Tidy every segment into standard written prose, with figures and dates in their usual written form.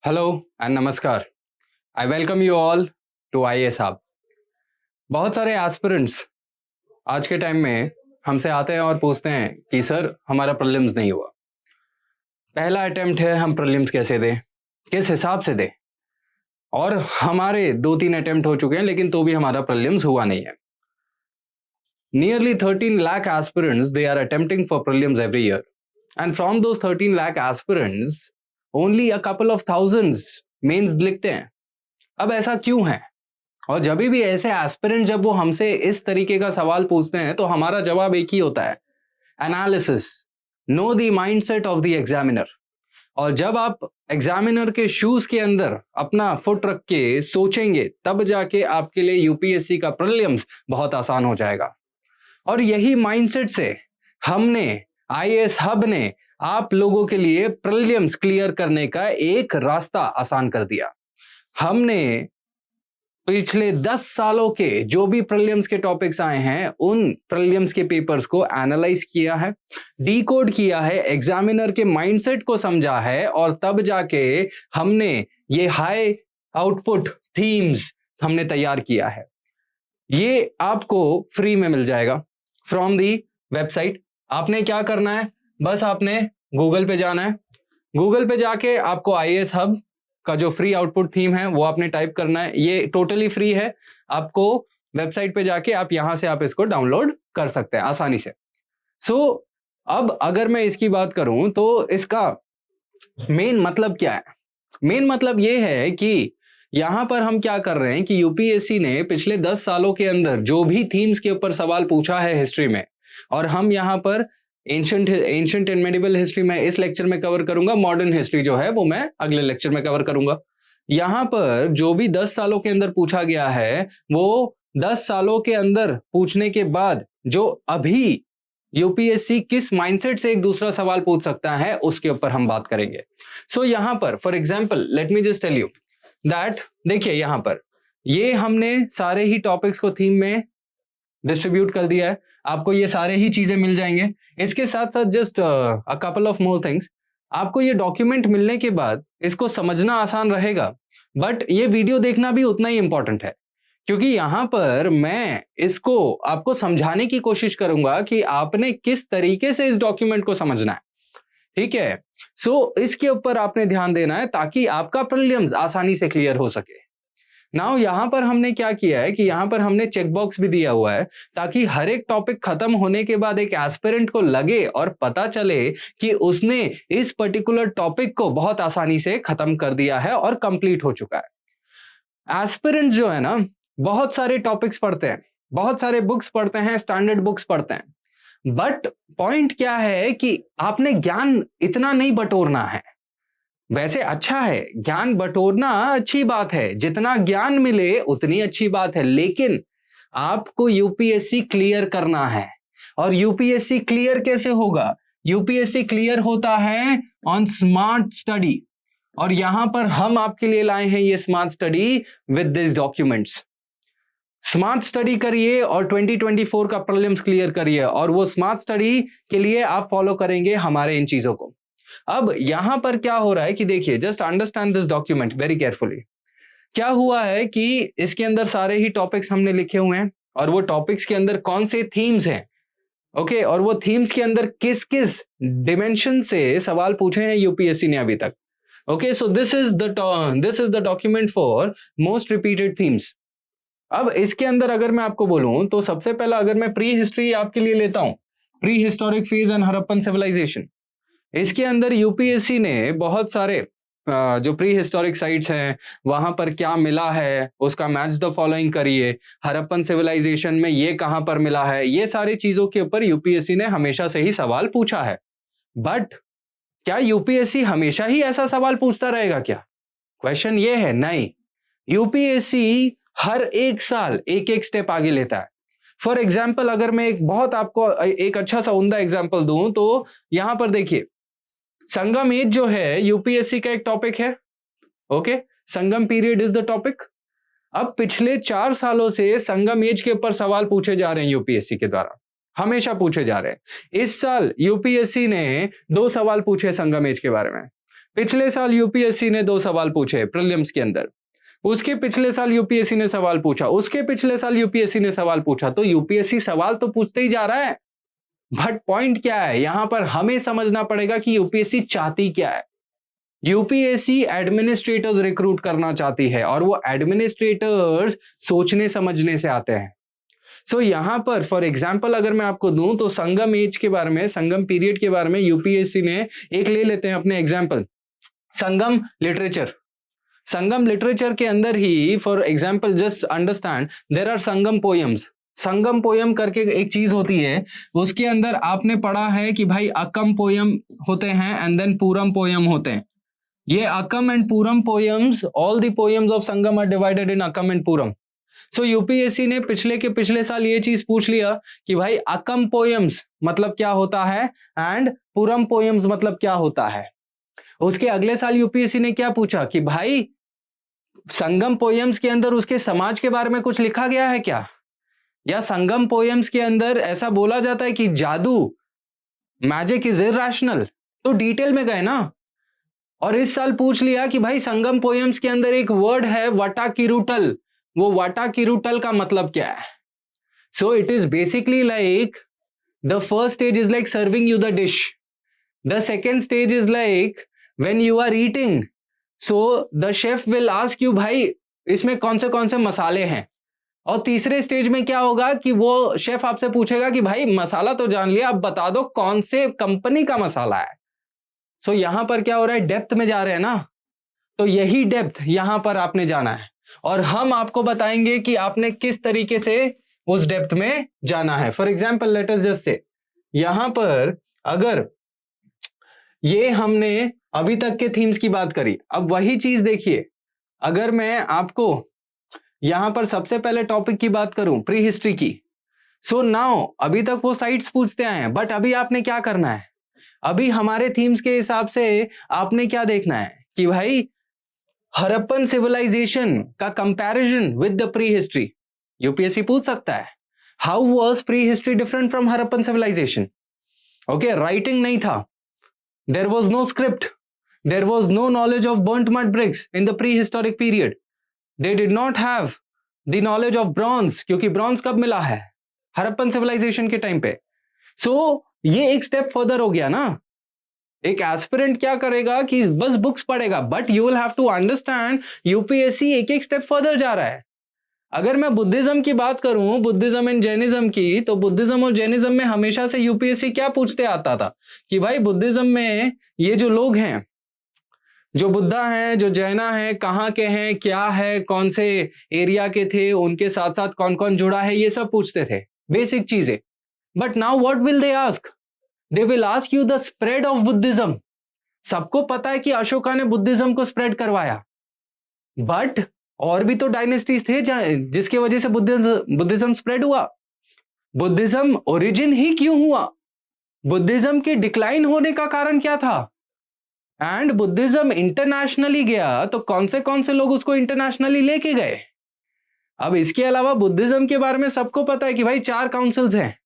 Hello and namaskar. I welcome you all to IAS hub. बहुत सारे aspirants आज के टाइम में हमसे आते हैं और पूछते हैं कि सर हमारा प्रीलिम्स नहीं हुआ। पहला अटेम्प्ट है, हम प्रीलिम्स कैसे दें, किस हिसाब से दें, और हमारे 2-3 अटेम्प्ट हो चुके हैं लेकिन तो भी हमारा प्रीलिम्स हुआ नहीं है। Nearly 13 lakh aspirants, they are attempting for prelims every year. And from those 13 lakh aspirants, only a couple of thousands mains लिखते हैं। अब ऐसा क्यों है? और जब भी ऐसे एस्पिरेंट जब वो हमसे इस तरीके का सवाल पूछते हैं तो हमारा जवाब एक ही होता है, analysis, know the mindset of the examiner. और जब आप एग्जामिनर के शूज के अंदर अपना फुट रख के सोचेंगे तब जाके आपके लिए यूपीएससी का प्रीलिम्स बहुत आसान हो जाएगा। और यही माइंडसेट से हमने आईएएस हब ने आप लोगों के लिए प्रीलिम्स क्लियर करने का एक रास्ता आसान कर दिया। हमने पिछले 10 सालों के जो भी प्रीलिम्स के टॉपिक्स आए हैं उन प्रीलिम्स के पेपर्स को एनालाइज किया है, डीकोड किया है, एग्जामिनर के माइंडसेट को समझा है, और तब जाके हमने ये हाई आउटपुट थीम्स हमने तैयार किया है। ये आपको फ्री में मिल जाएगा फ्रॉम दी वेबसाइट। आपने क्या करना है, बस आपने गूगल पे जाना है, गूगल पे जाके आपको आईएएस हब का जो फ्री आउटपुट थीम है वो आपने टाइप करना है। ये टोटली फ्री है, आपको वेबसाइट पे जाके आप यहां से आप इसको डाउनलोड कर सकते हैं आसानी से। अब अगर मैं इसकी बात करूं तो इसका मेन मतलब क्या है? मेन मतलब ये है कि यहां पर हम क्या कर रहे हैं कि यूपीएससी ने पिछले 10 सालों के अंदर जो भी थीम्स के ऊपर सवाल पूछा है हिस्ट्री में, और हम यहां पर एंशिएंट एंड मेडिवल हिस्ट्री में इस लेक्चर में कवर करूंगा, मॉडर्न हिस्ट्री जो है वो मैं अगले लेक्चर में कवर करूंगा। यहां पर जो भी 10 सालों के अंदर पूछा गया है वो 10 सालों के अंदर पूछने के बाद जो अभी यूपीएससी किस माइंडसेट से एक दूसरा सवाल पूछ सकता है उसके ऊपर हम बात करेंगे। यहां पर for example let me just tell you that, देखिए यहां पर ये हमने सारे ही टॉपिक्स को थीम में डिस्ट्रीब्यूट कर दिया है, आपको ये सारे ही चीजें मिल जाएंगे। इसके साथ साथ just a couple of more things, आपको ये डॉक्यूमेंट मिलने के बाद इसको समझना आसान रहेगा, बट ये वीडियो देखना भी उतना ही इंपॉर्टेंट है, क्योंकि यहां पर मैं इसको आपको समझाने की कोशिश करूंगा कि आपने किस तरीके से इस डॉक्यूमेंट को समझना है। ठीक है, इसके ऊपर आपने ध्यान देना है ताकि आपका प्रीलिम्स आसानी से क्लियर हो सके। नाउ यहां पर हमने क्या किया है कि यहां पर हमने चेक बॉक्स भी दिया हुआ है ताकि हर एक टॉपिक खत्म होने के बाद एक एस्पिरेंट को लगे और पता चले कि उसने इस पर्टिकुलर टॉपिक को बहुत आसानी से खत्म कर दिया है और कंप्लीट हो चुका है। एस्पिरेंट जो है ना, बहुत सारे टॉपिक्स पढ़ते हैं, बहुत सारे बुक्स पढ़ते हैं, स्टैंडर्ड बुक्स पढ़ते हैं, बट पॉइंट क्या है कि आपने ज्ञान इतना नहीं बटोरना है। वैसे अच्छा है, ज्ञान बटोरना अच्छी बात है, जितना ज्ञान मिले उतनी अच्छी बात है, लेकिन आपको यूपीएससी क्लियर करना है। और यूपीएससी क्लियर कैसे होगा? यूपीएससी क्लियर होता है ऑन स्मार्ट स्टडी, और यहां पर हम आपके लिए लाए हैं ये smart study with this documents. Smart study करिए और 2024 का प्रीलिम्स क्लियर करिए, और वो स्मार्ट स्टडी के लिए आप फॉलो करेंगे हमारे इन चीजों को। अब यहां पर क्या हो रहा है कि देखिए, just understand this document very carefully. क्या हुआ है कि इसके अंदर सारे ही टॉपिक्स हमने लिखे हुए हैं, और वो टॉपिक्स के अंदर कौन से थीम्स हैं, ओके, और वो थीम्स के अंदर किस किस डिमेंशन से सवाल पूछे हैं यूपीएससी ने अभी तक। Okay, so this is the document for most repeated themes. अब इसके अंदर अगर मैं आपको बोलूं तो सबसे पहला अगर मैं प्री हिस्ट्री आपके लिए लेता हूं, prehistoric phase and Harappan civilisation, इसके अंदर यूपीएससी ने बहुत सारे जो प्री हिस्टोरिक साइट्स हैं वहां पर क्या मिला है उसका मैच द फॉलोइंग करिए, हड़प्पन सिविलाइजेशन में ये कहां पर मिला है, ये सारी चीजों के ऊपर यूपीएससी ने हमेशा से ही सवाल पूछा है। बट क्या यूपीएससी हमेशा ही ऐसा सवाल पूछता रहेगा क्या? क्वेश्चन ये है, नहीं। यूपीएससी हर एक साल एक एक स्टेप आगे लेता है। फॉर एग्जाम्पल अगर मैं एक बहुत आपको एक अच्छा सा उम्दा एग्जाम्पल दूं तो यहां पर देखिए, संगम एज जो है यूपीएससी का एक टॉपिक है। Okay, Sangam period is the topic. अब पिछले 4 सालों से संगम एज के ऊपर सवाल पूछे जा रहे हैं यूपीएससी के द्वारा, हमेशा पूछे जा रहे हैं। इस साल यूपीएससी ने 2 सवाल पूछे संगम एज के बारे में। पिछले साल यूपीएससी ने 2 सवाल पूछे प्रीलिम्स के अंदर, उसके पिछले साल यूपीएससी ने सवाल पूछा, उसके पिछले साल यूपीएससी ने सवाल पूछा, तो यूपीएससी सवाल तो पूछते ही जा रहा है। बट पॉइंट क्या है, यहां पर हमें समझना पड़ेगा कि यूपीएससी चाहती क्या है। यूपीएससी एडमिनिस्ट्रेटर्स रिक्रूट करना चाहती है और वो एडमिनिस्ट्रेटर्स सोचने समझने से आते हैं। सो यहां पर फॉर एग्जांपल अगर मैं आपको दूं तो संगम एज के बारे में, संगम पीरियड के बारे में यूपीएससी ने एक ले लेते हैं अपने example, Sangam literature. Sangam literature के अंदर ही for example just understand there are Sangam poems. Sangam poem करके एक चीज होती है, उसके अंदर आपने पढ़ा है कि भाई अकम पोयम होते हैं एंड देन पूरम पोयम होते हैं। ये Akam and Puram poems, all the poems of Sangam are divided in Akam and Puram. So UPSC ने पिछले के पिछले साल ये चीज पूछ लिया कि भाई अकम पोयम्स मतलब क्या होता है एंड पूरम पोयम्स मतलब क्या होता है। उसके अगले साल यूपीएससी ने क्या पूछा कि भाई संगम पोयम्स के अंदर उसके समाज के बारे में कुछ लिखा गया है क्या, या संगम पोयम्स के अंदर ऐसा बोला जाता है कि जादू, मैजिक इज इरैशनल। तो डिटेल में गए ना। और इस साल पूछ लिया कि भाई संगम पोयम्स के अंदर एक वर्ड है वटा किरुटल, वो वटा किरुटल का मतलब क्या है। So it is basically like the first stage is like serving you the dish, the second stage is like when you are eating, so the chef will ask you भाई इसमें कौन से मसाले हैं। और तीसरे स्टेज में क्या होगा कि वो शेफ आपसे पूछेगा कि भाई मसाला तो जान लिया, अब बता दो कौन से कंपनी का मसाला है। सो यहां पर क्या हो रहा है, डेप्थ में जा रहे हैं ना। तो यही डेप्थ यहां पर आपने जाना है और हम आपको बताएंगे कि आपने किस तरीके से उस डेप्थ में जाना है। For example let us just say, यहां पर अगर ये हमने अभी तक के थीम्स की बात करी, अब वही चीज देखिए, अगर मैं आपको यहां पर सबसे पहले टॉपिक की बात करूं प्री हिस्ट्री की, सो नाउ अभी तक वो साइट्स पूछते आए हैं, बट अभी आपने क्या करना है, अभी हमारे थीम्स के हिसाब से आपने क्या देखना है कि भाई हड़प्पन सिविलाइजेशन का comparison with the prehistory. UPSC पूछ सकता है how was prehistory different from Harappan civilisation. Okay, writing नहीं था, there was no script, there was no knowledge of burnt mud bricks in the prehistoric period, they did not have the knowledge of bronze, क्योंकि bronze कब मिला है, Harappan civilisation के time पे। सो ये एक स्टेप फर्दर हो गया ना। एक एस्पिरेंट क्या करेगा कि बस बुक्स पढ़ेगा, but you will have to understand UPSC एक एक स्टेप फर्दर जा रहा है। अगर मैं बुद्धिज्म की बात करूं, बुद्धिज्म एंड जैनिज्म की, तो बुद्धिज्म और जैनिज्म में हमेशा से यूपीएससी क्या पूछते आता था कि भाई बुद्धिज्म में ये जो लोग हैं, जो बुद्धा हैं, जो जैना है, कहाँ के हैं, क्या है, कौन से एरिया के थे, उनके साथ साथ कौन कौन जुड़ा है, ये सब पूछते थे, बेसिक चीजें। But now what will they ask, they will ask you the spread of Buddhism. सबको पता है कि अशोका ने बुद्धिज्म को स्प्रेड करवाया, बट और भी तो डायनेस्टीज थे जिसकी वजह से बुद्धिज्म स्प्रेड हुआ। बुद्धिज्म ओरिजिन ही क्यों हुआ, बुद्धिज्म के डिक्लाइन होने का कारण क्या था, एंड बुद्धिज्म इंटरनेशनली गया तो कौन से लोग उसको इंटरनेशनली लेके गए। अब इसके अलावा बुद्धिज्म के बारे में सबको पता है कि भाई 4 काउंसिल्स हैं।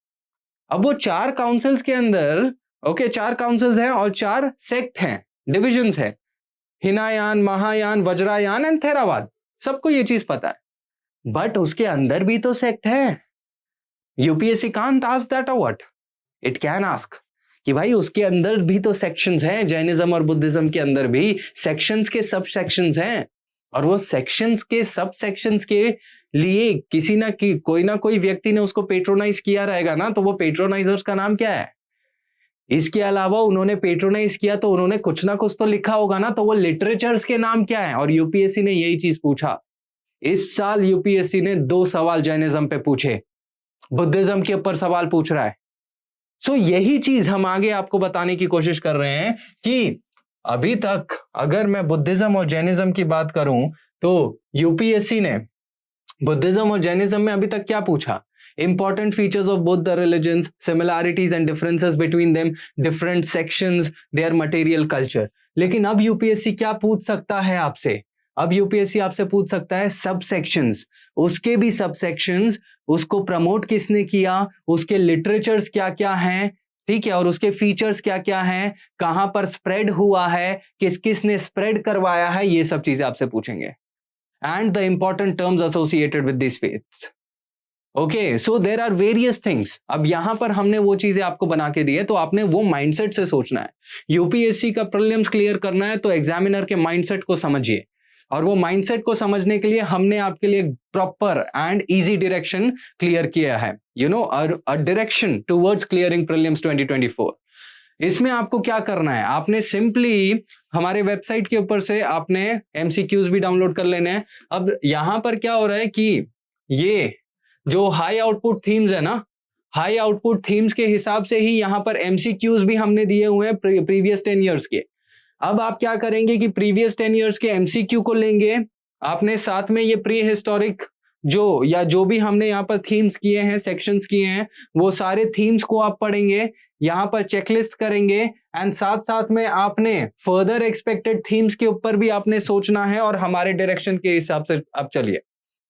अब वो 4 काउंसिल्स के अंदर, ओके 4 काउंसिल्स हैं और 4 सेक्ट हैं, डिविजन्स हैं, हिनायान, महायान, वज्रायान एंड थेरावाद, सबको ये चीज पता है। बट उसके अंदर भी तो सेक्ट है। यूपीएससी कांट आस्क दैट और व्हाट, इट कैन आस्क कि भाई उसके अंदर भी तो सेक्शंस हैं, जैनिज्म और बुद्धिज्म के अंदर भी सेक्शंस के सब सेक्शंस हैं, और वो सेक्शंस के सब सेक्शंस के लिए किसी ना कोई ना कोई व्यक्ति ने उसको पेट्रोनाइज किया रहेगा ना, तो वो पेट्रोनाइजर्स का नाम क्या है। इसके अलावा उन्होंने पेट्रोनाइज किया तो उन्होंने कुछ ना कुछ तो लिखा होगा ना, तो वो लिटरेचर्स के नाम क्या है। और यूपीएससी ने यही चीज पूछा। इस साल यूपीएससी ने 2 सवाल जैनिज्म पे पूछे, बुद्धिज्म के ऊपर सवाल पूछ रहा है। सो यही चीज हम आगे आपको बताने की कोशिश कर रहे हैं कि अभी तक अगर मैं बुद्धिज्म और जैनिज्म की बात करूं तो यूपीएससी ने बुद्धिज्म और जैनिज्म में अभी तक क्या पूछा, important features of both the religions, similarities and differences between them, different sections, their material culture. लेकिन अब यूपीएससी क्या पूछ सकता है आपसे, अब यूपीएससी आपसे पूछ सकता है सब सेक्शंस, उसके भी सब सेक्शंस, उसको प्रमोट किसने किया, उसके लिटरेचर्स क्या क्या हैं, ठीक है, और उसके फीचर्स क्या क्या हैं, कहां पर स्प्रेड हुआ है, किस किस ने स्प्रेड करवाया है, ये सब चीजें आपसे पूछेंगे, and the important terms associated with this faiths. Okay, so there are various things. अब यहां पर हमने वो चीजें आपको बना के दी है, तो आपने वो माइंडसेट से सोचना है। यूपीएससी का प्रीलिम्स क्लियर करना है तो एग्जामिनर के माइंडसेट को समझिए, और वो माइंडसेट को समझने के लिए हमने आपके लिए proper and easy direction clear किया है, you know, a direction towards clearing prelims 2024। इसमें आपको क्या करना है, आपने सिंपली हमारे वेबसाइट के ऊपर से आपने एमसीक्यूज भी डाउनलोड कर लेने हैं। अब यहां पर क्या हो रहा है कि ये जो हाई आउटपुट थीम्स है ना, हाई आउटपुट थीम्स के हिसाब से ही यहां पर एमसीक्यूज भी हमने दिए हुए हैं प्रीवियस 10 इयर्स के। अब आप क्या करेंगे कि प्रीवियस 10 इयर्स के एमसीक्यू को लेंगे, आपने साथ में ये प्री हिस्टोरिक जो भी हमने यहाँ पर थीम्स किए हैं, सेक्शंस किए हैं, वो सारे थीम्स को आप पढ़ेंगे, यहाँ पर चेकलिस्ट करेंगे, एंड साथ साथ में आपने फर्दर एक्सपेक्टेड थीम्स के ऊपर भी आपने सोचना है, और हमारे डायरेक्शन के हिसाब से अब चलिए।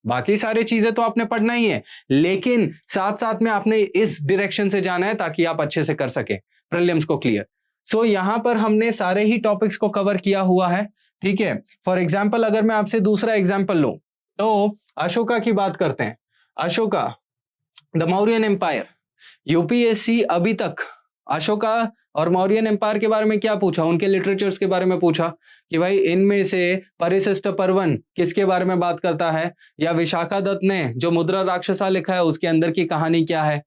बाकी सारी चीजें तो आपने पढ़ना ही है, लेकिन साथ साथ में आपने इस डायरेक्शन से जाना है ताकि आप अच्छे से कर सके प्रीलिम्स को क्लियर। सो यहां पर हमने सारे ही टॉपिक्स को कवर किया हुआ है, ठीक है। फॉर एग्जाम्पल अगर मैं आपसे दूसरा एग्जाम्पल लूं तो अशोका की बात करते हैं। Ashoka, the Mauryan empire. UPSC अभी तक अशोका और मौर्यन एम्पायर के बारे में क्या पूछा, उनके लिटरेचर्स के बारे में पूछा कि भाई इनमें से परिशिष्ट पर्वन किसके बारे में बात करता है, या विशाखा दत्त ने जो मुद्रा राक्षसा लिखा है उसके अंदर की कहानी क्या है,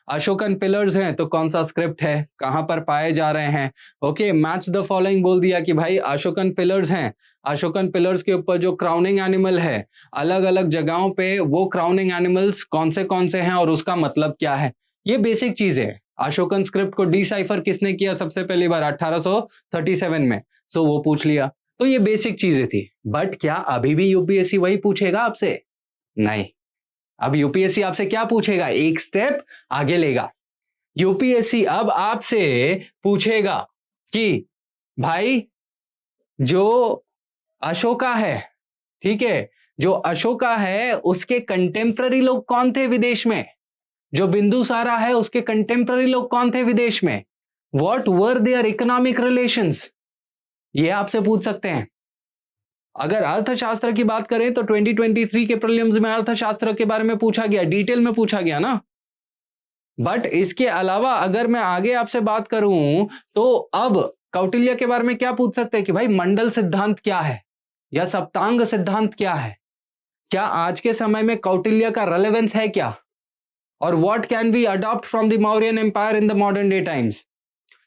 अशोकन पिलर्स हैं तो कौन सा स्क्रिप्ट है, कहां पर पाए जा रहे हैं। ओके, मैच द फॉलोइंग बोल दिया कि भाई अशोकन पिलर्स हैं, अशोकन पिलर्स के ऊपर जो क्राउनिंग एनिमल है, अलग अलग जगहों पे वो क्राउनिंग एनिमल्स कौन से हैं और उसका मतलब क्या है। ये बेसिक चीज है। अशोकन स्क्रिप्ट को डिसाइफर किसने किया सबसे पहली बार 1837 में, सो वो पूछ लिया। तो ये बेसिक चीजें थी, बट क्या अभी भी यूपीएससी वही पूछेगा आपसे? नहीं। अब यूपीएससी आपसे क्या पूछेगा, एक स्टेप आगे लेगा। यूपीएससी अब आपसे पूछेगा कि भाई जो अशोका है, ठीक है, जो अशोका है उसके कंटेम्पररी लोग कौन थे विदेश में, जो बिंदुसारा है उसके कंटेम्पररी लोग कौन थे विदेश में, what were their economic relations, ये आपसे पूछ सकते हैं। अगर अर्थशास्त्र की बात करें तो 2023 के प्रीलिम्स में अर्थशास्त्र के बारे में पूछा गया, डिटेल में पूछा गया ना। बट इसके अलावा अगर मैं आगे आपसे बात करूं तो अब कौटिल्य के बारे में क्या पूछ सकते हैं कि भाई मंडल सिद्धांत क्या है, या सप्तांग सिद्धांत क्या है, क्या आज के समय में कौटिल्य का रेलेवेंस है क्या, और what can we adopt from the Mauryan empire in the modern day times.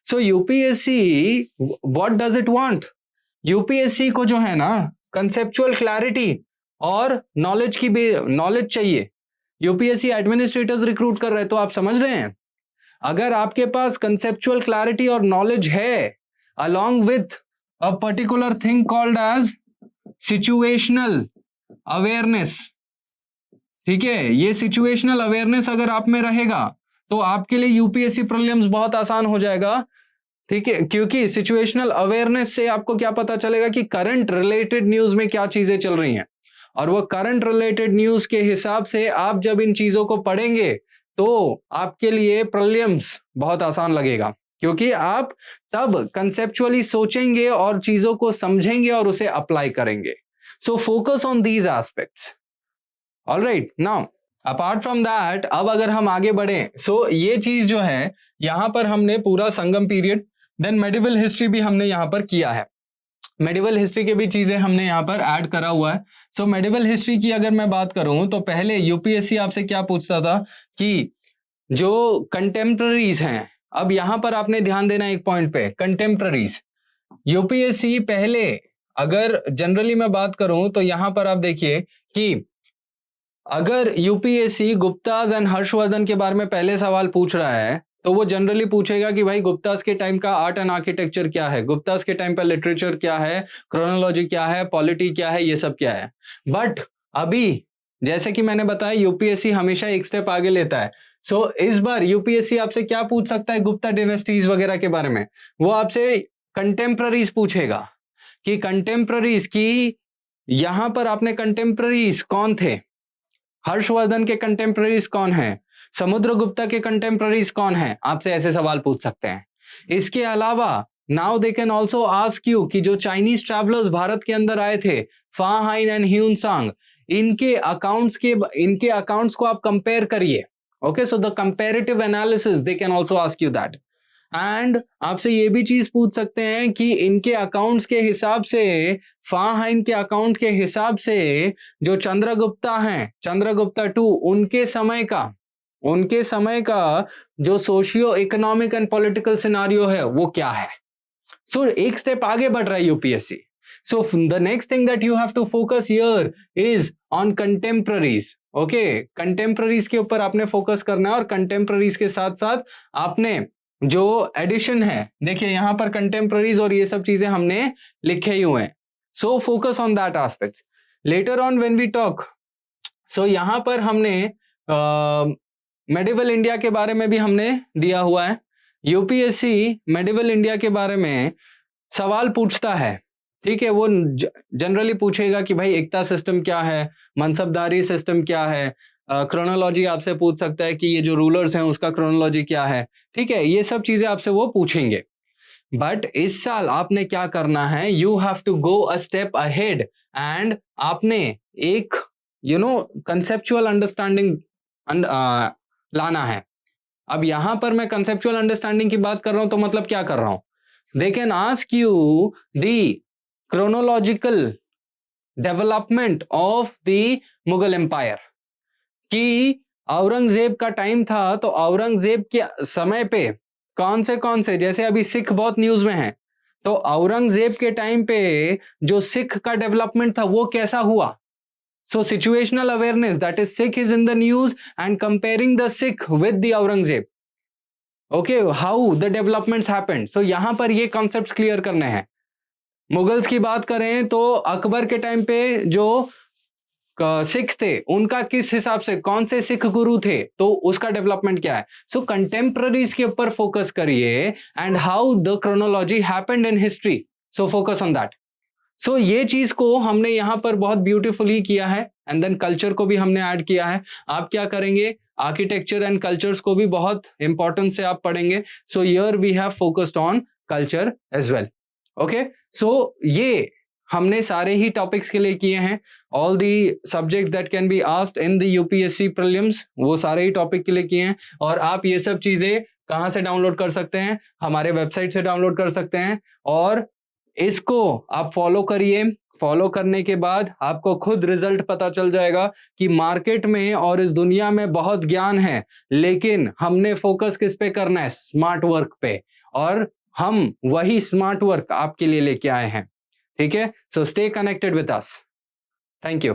So UPSC what does it want, UPSC को जो है ना कंसेप्चुअल क्लैरिटी और नॉलेज चाहिए। यूपीएससी एडमिनिस्ट्रेटर्स रिक्रूट कर रहे हैं, तो आप समझ रहे हैं, अगर आपके पास कंसेप्चुअल क्लैरिटी और नॉलेज है along with a particular thing called as situational awareness, ठीक है, ये सिचुएशनल अवेयरनेस अगर आप में रहेगा तो आपके लिए यूपीएससी प्रीलिम्स बहुत आसान हो जाएगा, ठीक है, क्योंकि सिचुएशनल अवेयरनेस से आपको क्या पता चलेगा कि करंट रिलेटेड न्यूज में क्या चीजें चल रही हैं, और वो करंट रिलेटेड न्यूज के हिसाब से आप जब इन चीजों को पढ़ेंगे तो आपके लिए प्रीलिम्स बहुत आसान लगेगा, क्योंकि आप तब कंसेप्चुअली सोचेंगे और चीजों को समझेंगे और उसे अप्लाई करेंगे। सो focus on these aspects. Alright, now apart from that अब अगर हम आगे बढ़े, सो ये चीज जो है यहां पर हमने पूरा संगम पीरियड, देन मेडिवल हिस्ट्री भी हमने यहां पर किया है, मेडिवल हिस्ट्री के भी चीजें हमने यहां पर ऐड करा हुआ है। सो मेडिवल हिस्ट्री की अगर मैं बात करूं तो पहले यूपीएससी आपसे क्या पूछता था कि जो कंटेम्पररीज हैं, अब यहां पर आपने ध्यान देना एक पॉइंट पे, कंटेम्पररीज। यूपीएससी पहले अगर जनरली मैं बात करूं तो यहां पर आप देखिए कि अगर यूपीएससी गुप्ताज एंड हर्षवर्धन के बारे में पहले सवाल पूछ रहा है तो वो जनरली पूछेगा कि भाई गुप्ताज के टाइम का आर्ट एंड आर्किटेक्चर क्या है, गुप्ताज के टाइम पर लिटरेचर क्या है, क्रोनोलॉजी क्या है, पॉलिटी क्या है, ये सब क्या है। बट अभी जैसे कि मैंने बताया यूपीएससी हमेशा एक स्टेप आगे लेता है। सो इस बार यूपीएससी आपसे क्या पूछ सकता है गुप्ता डिनेस्टीज वगैरह के बारे में, वो आपसे कंटेम्पररीज पूछेगा कि कंटेम्पररीज की यहां पर आपने कंटेम्पररीज कौन थे, हर्षवर्धन के कंटेम्पररीज कौन है, समुद्रगुप्ता के कंटेम्पररीज कौन है, आपसे ऐसे सवाल पूछ सकते हैं। इसके अलावा now they can also ask you कि जो चाइनीज ट्रैवलर्स भारत के अंदर आए थे, फा हाइन एंड ह्यून सांग, इनके अकाउंट्स को आप कंपेयर करिए। Okay, so the comparative analysis they can also ask you that. And आपसे ये भी चीज पूछ सकते हैं कि इनके अकाउंट्स के हिसाब से, फा हाइन के अकाउंट के हिसाब से जो चंद्रगुप्ता हैं, चंद्रगुप्ता टू, उनके समय का जो socio economic and political scenario है वो क्या है। सो एक स्टेप आगे बढ़ रहा है UPSC. So the next thing that you have to focus here is on contemporaries. Okay, contemporaries के ऊपर आपने फोकस करना है, और कंटेम्पररीज के साथ साथ आपने जो एडिशन है, देखिए यहां पर कंटेम्पररीज और ये सब चीजें हमने लिखे ही हुए हैं। So focus on that aspects later on when we talk. So यहां पर हमने मेडिवल इंडिया के बारे में भी हमने दिया हुआ है। यूपीएससी मेडिवल इंडिया के बारे में सवाल पूछता है, ठीक है। वो जनरली पूछेगा कि भाई एकता सिस्टम क्या है, मनसबदारी सिस्टम क्या है, क्रोनोलॉजी आपसे पूछ सकता है कि ये जो रूलर्स हैं उसका क्रोनोलॉजी क्या है, ठीक है। ये सब चीजें आपसे वो पूछेंगे। बट इस साल आपने क्या करना है, you have to go a step ahead and आपने एक कंसेप्चुअल अंडरस्टैंडिंग लाना है। अब यहां पर मैं कंसेप्चुअल अंडरस्टैंडिंग की बात कर रहा हूं तो मतलब क्या कर रहा हूं, they can ask you the chronological development of the Mughal empire, कि औरंगजेब का टाइम था तो औरंगजेब के समय पे कौन से, जैसे अभी सिख बहुत न्यूज में है, तो औरंगजेब के टाइम पे जो सिख का डेवलपमेंट था वो कैसा हुआ। So situational awareness, that is Sikh is in the news and comparing the Sikh with the Aurangzeb. Okay, how the developments happened. So यहाँ पर ये concepts clear करने हैं। मुगल्स की बात करें तो अकबर के टाइम पे जो सिख थे उनका किस हिसाब से, कौन से सिख गुरु थे, तो उसका डेवलपमेंट क्या है। सो कंटेम्पररीज के ऊपर फोकस करिए and how the chronology happened in history, so focus on that. So ये चीज को हमने यहां पर बहुत ब्यूटीफुली किया है, एंड देन कल्चर को भी हमने ऐड किया है। आप क्या करेंगे, आर्किटेक्चर एंड कल्चर्स को भी बहुत इंपॉर्टेंस से आप पढ़ेंगे। So here we have focused on culture as well. Okay, so ये हमने सारे ही टॉपिक्स के लिए किए हैं। All the subjects that can be asked in the UPSC prelims, वो सारे ही टॉपिक के लिए किए हैं। और आप ये सब चीजें कहां से डाउनलोड कर सकते हैं, हमारे वेबसाइट से डाउनलोड कर सकते हैं। और इसको आप फॉलो करिए, फॉलो करने के बाद आपको खुद रिजल्ट पता चल जाएगा कि मार्केट में और इस दुनिया में बहुत ज्ञान है, लेकिन हमने फोकस किस पे करना है, स्मार्ट वर्क पे, और हम वही स्मार्ट वर्क आपके लिए लेके आए हैं। ठीक है, so stay connected with us. Thank you.